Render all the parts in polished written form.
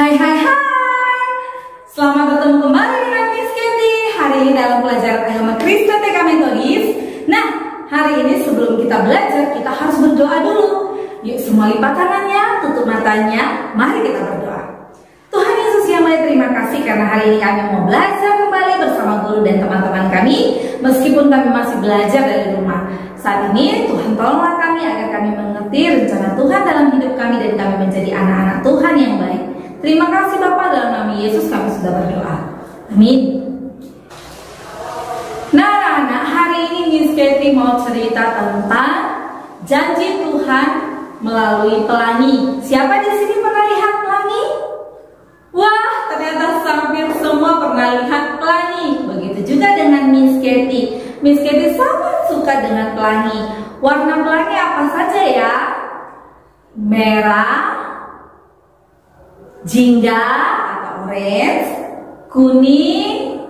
Hai hai hai, selamat bertemu kembali dengan Miss Katy. Hari ini dalam pelajaran agama Kristen TK Metodis. Nah, hari ini sebelum kita belajar, kita harus berdoa dulu. Yuk semua lipat tangannya, tutup matanya, mari kita berdoa. Tuhan Yesus yang baik, terima kasih karena hari ini kami mau belajar kembali bersama guru dan teman-teman kami. Meskipun kami masih belajar dari rumah, saat ini Tuhan tolonglah kami agar kami mengerti rencana Tuhan dalam hidup kami dan kami menjadi anak-anak Tuhan yang baik. Terima kasih Bapak, dalam nama Yesus kami sudah berdoa. Amin. Nah anak-anak, hari ini Miss Katy mau cerita tentang janji Tuhan melalui pelangi. Siapa di sini pernah lihat pelangi? Wah, ternyata hampir semua pernah lihat pelangi. Begitu juga dengan Miss Katy. Miss Katy sangat suka dengan pelangi. Warna pelangi apa saja ya? Merah, jingga atau orange, kuning,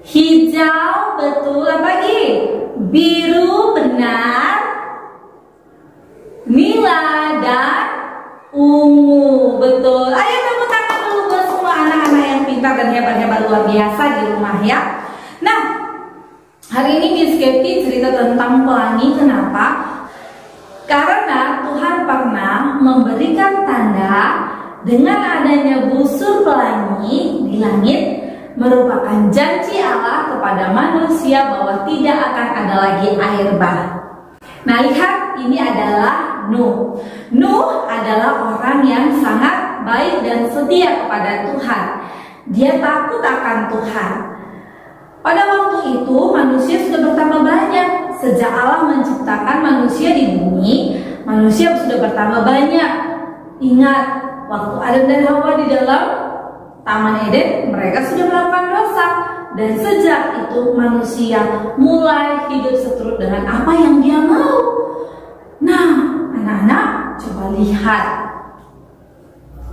hijau, betul, apa lagi? Biru, benar, nila, dan ungu, betul. Ayo tepuk tangan dulu buat semua anak-anak yang pintar dan hebat-hebat luar biasa di rumah ya. Nah, hari ini Miss Katy cerita tentang pelangi. Kenapa? Karena Tuhan pernah memberikan tanda dengan adanya busur pelangi di langit merupakan janji Allah kepada manusia bahwa tidak akan ada lagi air bah. Nah lihat, ini adalah Nuh. Nuh adalah orang yang sangat baik dan setia kepada Tuhan. Dia takut akan Tuhan. Pada waktu itu manusia sudah bertambah banyak. Sejak Allah menciptakan manusia di bumi, manusia sudah bertambah banyak. Ingat, waktu Adam dan Hawa di dalam Taman Eden, mereka sudah melakukan dosa. Dan sejak itu manusia mulai hidup seturut dengan apa yang dia mau. Nah, anak-anak coba lihat.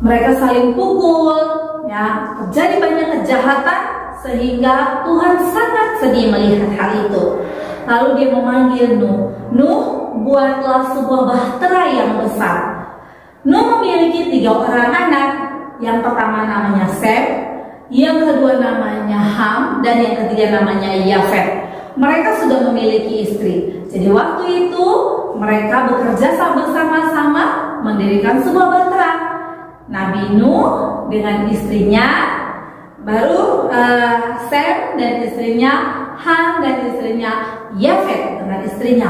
Mereka saling pukul, ya, terjadi banyak kejahatan sehingga Tuhan sangat sedih melihat hal itu. Lalu dia memanggil Nuh. Nuh, buatlah sebuah bahtera yang besar. Nuh memiliki 3 orang anak. Yang pertama namanya Sem, yang kedua namanya Ham, dan yang ketiga namanya Yafet. Mereka sudah memiliki istri. Jadi waktu itu mereka bekerja bersama-sama mendirikan sebuah bahtera. Nabi Nuh dengan istrinya, baru Sem dan istrinya, Ham dan istrinya, Yafet dengan istrinya.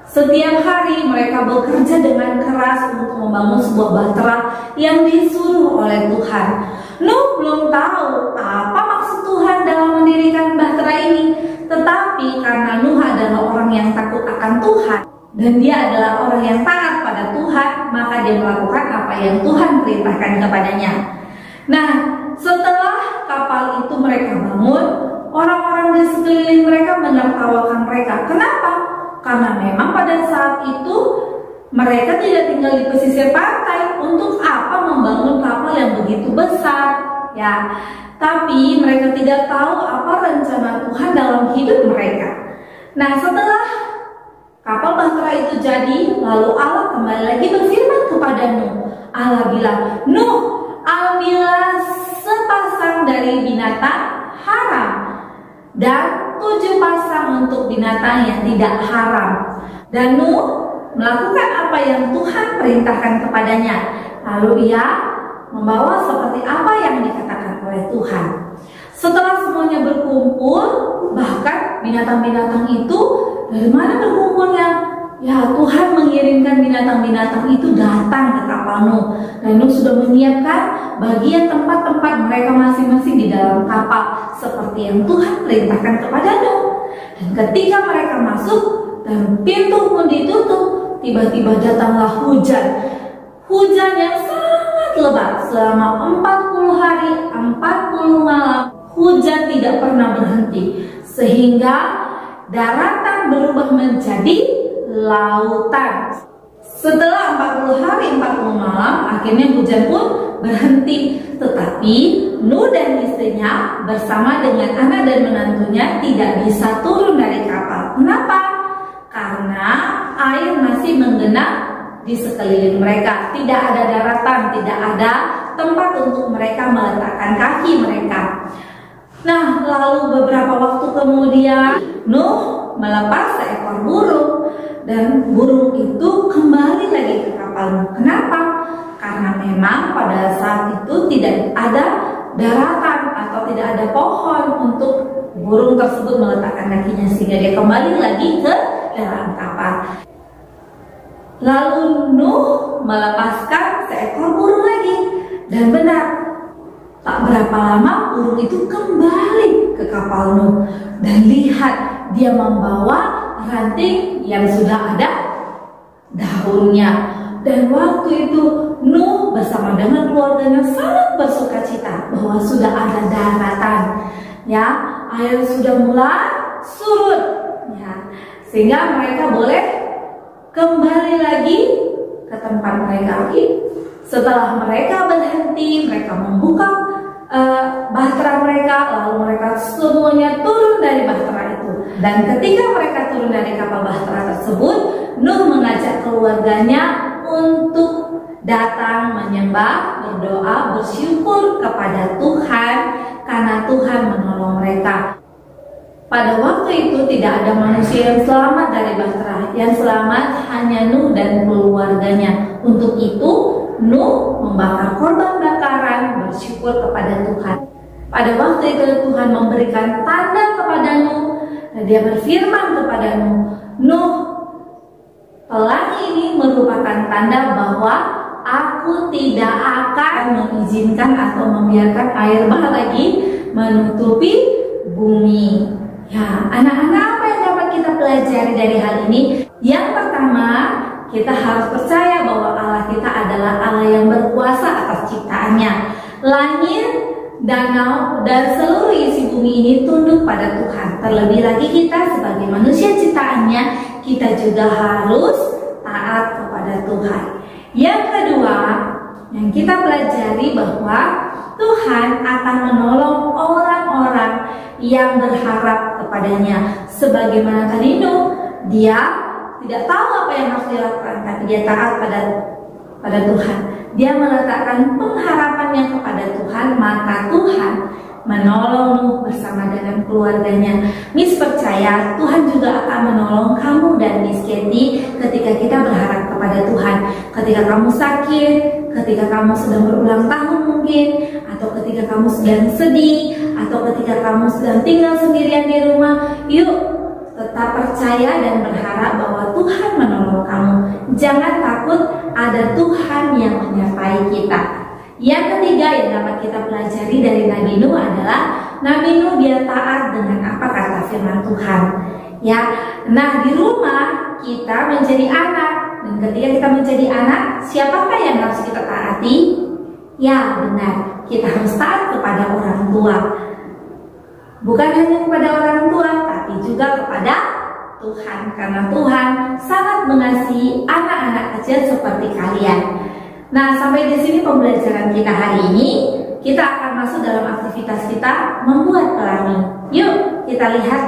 Setiap hari mereka bekerja dengan keras untuk membangun sebuah bahtera yang disuruh oleh Tuhan. Nuh belum tahu apa maksud Tuhan dalam mendirikan bahtera ini, tetapi karena Nuh adalah orang yang takut akan Tuhan dan dia adalah orang yang taat pada Tuhan, maka dia melakukan apa yang Tuhan perintahkan kepadanya. Nah, setelah kapal itu mereka bangun, orang-orang di sekeliling mereka menertawakan mereka. Kenapa? Karena memang pada saat itu mereka tidak tinggal di pesisir pantai. Untuk apa membangun kapal yang begitu besar? Ya, tapi mereka tidak tahu apa rencana Tuhan dalam hidup mereka. Nah, setelah kapal bahtera itu jadi, lalu Allah kembali lagi berfirman kepada Nuh. Allah bilang, Nuh, ambillah sepasang dari binatang haram dan 7 pasang untuk binatang yang tidak haram. Dan Nuh melakukan apa yang Tuhan perintahkan kepadanya. Lalu ia membawa seperti apa yang dikatakan oleh Tuhan. Setelah semuanya berkumpul, bahkan binatang-binatang itu dari mana berkumpulnya? Ya, Tuhan mengirimkan binatang-binatang itu datang ke kapal Nuh. Dan Nuh sudah menyiapkan bagian tempat-tempat mereka masing-masing di dalam kapal seperti yang Tuhan perintahkan kepada Nuh. Dan ketika mereka masuk dan pintu pun ditutup, tiba-tiba datanglah hujan. Hujan yang sangat lebat selama 40 hari, 40 malam. Hujan tidak pernah berhenti sehingga daratan berubah menjadi lautan. Setelah 40 hari 40 malam, akhirnya hujan pun berhenti. Tetapi Nuh dan istrinya bersama dengan anak dan menantunya tidak bisa turun dari kapal. Kenapa? Karena air masih menggenang di sekeliling mereka. Tidak ada daratan, tidak ada tempat untuk mereka meletakkan kaki mereka. Nah, lalu beberapa waktu kemudian Nuh melepas seekor burung dan burung itu kembali lagi ke kapal Nuh. Kenapa? Karena memang pada saat itu tidak ada daratan atau tidak ada pohon untuk burung tersebut meletakkan kakinya, sehingga dia kembali lagi ke dalam kapal. Lalu Nuh melepaskan seekor burung lagi, dan benar, tak berapa lama burung itu kembali ke kapal Nuh, dan lihat, dia membawa ranting yang sudah ada daunnya. Dan waktu itu Nuh bersama dengan keluarganya sangat bersukacita bahwa sudah ada daratan, ya, air sudah mulai surut, ya, sehingga mereka boleh kembali lagi ke tempat mereka. Setelah mereka berhenti, mereka membuka bahtera mereka, lalu mereka semuanya turun dari bahtera itu. Dan ketika mereka turun dari kapal bahtera tersebut, Nuh mengajak keluarganya untuk datang menyembah, berdoa, bersyukur kepada Tuhan karena Tuhan menolong mereka. Pada waktu itu tidak ada manusia yang selamat dari bahtera, yang selamat hanya Nuh dan keluarganya. Untuk itu Nuh membakar korban bakaran, bersyukur kepada Tuhan. Pada waktu itu Tuhan memberikan tanda kepada Nuh, dan dia berfirman kepada Nuh, Nuh, pelangi ini merupakan tanda bahwa aku tidak akan mengizinkan atau membiarkan air bah lagi menutupi bumi. Ya, anak-anak, apa yang dapat kita pelajari dari hal ini? Yang pertama, kita harus percaya bahwa Allah kita adalah Allah yang berkuasa atas ciptaannya. Langit, danau, dan seluruh isi bumi ini tunduk pada Tuhan. Terlebih lagi kita sebagai manusia ciptaannya, kita juga harus taat kepada Tuhan. Yang kedua, yang kita pelajari bahwa Tuhan akan menolong orang-orang yang berharap kepadanya. Sebagaimana tadi Nuh, dia tidak tahu apa yang harus dilakukan, tapi dia taat pada Tuhan. Dia meletakkan pengharapannya kepada Tuhan, maka Tuhan menolong Nuh bersama dengan keluarganya. Miss percaya Tuhan juga akan menolong kamu dan Miss Candy ketika kita berharap kepada Tuhan. Ketika kamu sakit, ketika kamu sedang berulang tahun mungkin, atau ketika kamu sedang sedih, atau ketika kamu sedang tinggal sendirian di rumah, yuk tetap percaya dan berharap bahwa Tuhan menolong kamu. Jangan takut, ada Tuhan yang menyertai kita. Yang ketiga yang dapat kita pelajari dari Nabi Nuh adalah Nabi Nuh dia taat dengan apa kata firman Tuhan. Ya, nah di rumah kita menjadi anak, dan ketika kita menjadi anak, siapakah yang harus kita taati? Ya benar, kita harus taat kepada orang tua. Bukan hanya kepada orang tua, tapi juga kepada Tuhan, karena Tuhan sangat mengasihi anak-anak kecil seperti kalian. Nah, sampai di sini pembelajaran kita hari ini. Kita akan masuk dalam aktivitas kita membuat pelangi. Yuk, kita lihat.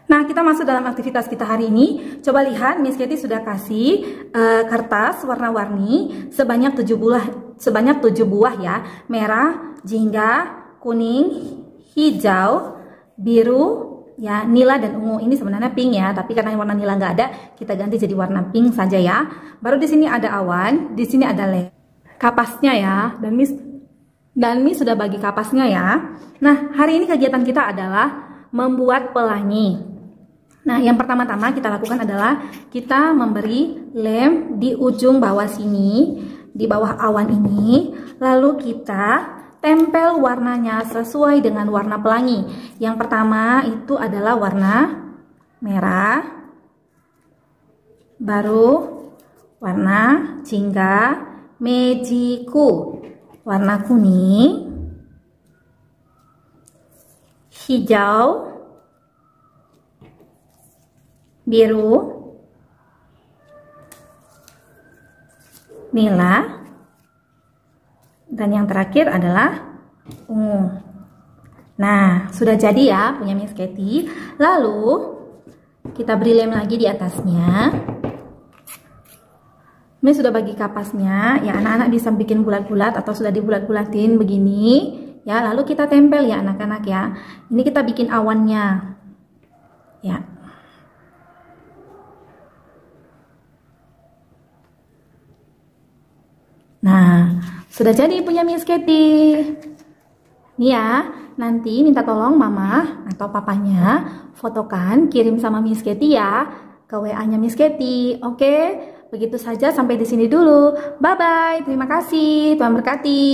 Nah, kita masuk dalam aktivitas kita hari ini. Coba lihat, Miss Katy sudah kasih kertas warna-warni sebanyak 7 buah ya. Merah, jingga, kuning, hijau, biru, ya, nila dan ungu. Ini sebenarnya pink ya, tapi karena warna nila nggak ada, kita ganti jadi warna pink saja ya. Baru di sini ada awan, di sini ada lem. Kapasnya ya, dan Miss sudah bagi kapasnya ya. Nah, hari ini kegiatan kita adalah membuat pelangi. Nah, yang pertama-tama kita lakukan adalah kita memberi lem di ujung bawah sini, di bawah awan ini, lalu kita tempel warnanya sesuai dengan warna pelangi. Yang pertama itu adalah warna merah, baru warna jingga, mejiku, warna kuning, hijau, biru, nila, dan yang terakhir adalah ungu. Nah, sudah jadi ya punya Miss Katy. Lalu kita beri lem lagi di atasnya. Ini sudah bagi kapasnya, ya anak-anak bisa bikin bulat-bulat atau sudah dibulat-bulatin begini, ya. Lalu kita tempel ya anak-anak ya. Ini kita bikin awannya, ya. Nah, sudah jadi punya Miss Katy. Nih ya, nanti minta tolong mama atau papanya fotokan, kirim sama Miss Katy ya, ke WA-nya Miss Katy. Oke, begitu saja, sampai di sini dulu. Bye-bye, terima kasih, Tuhan berkati.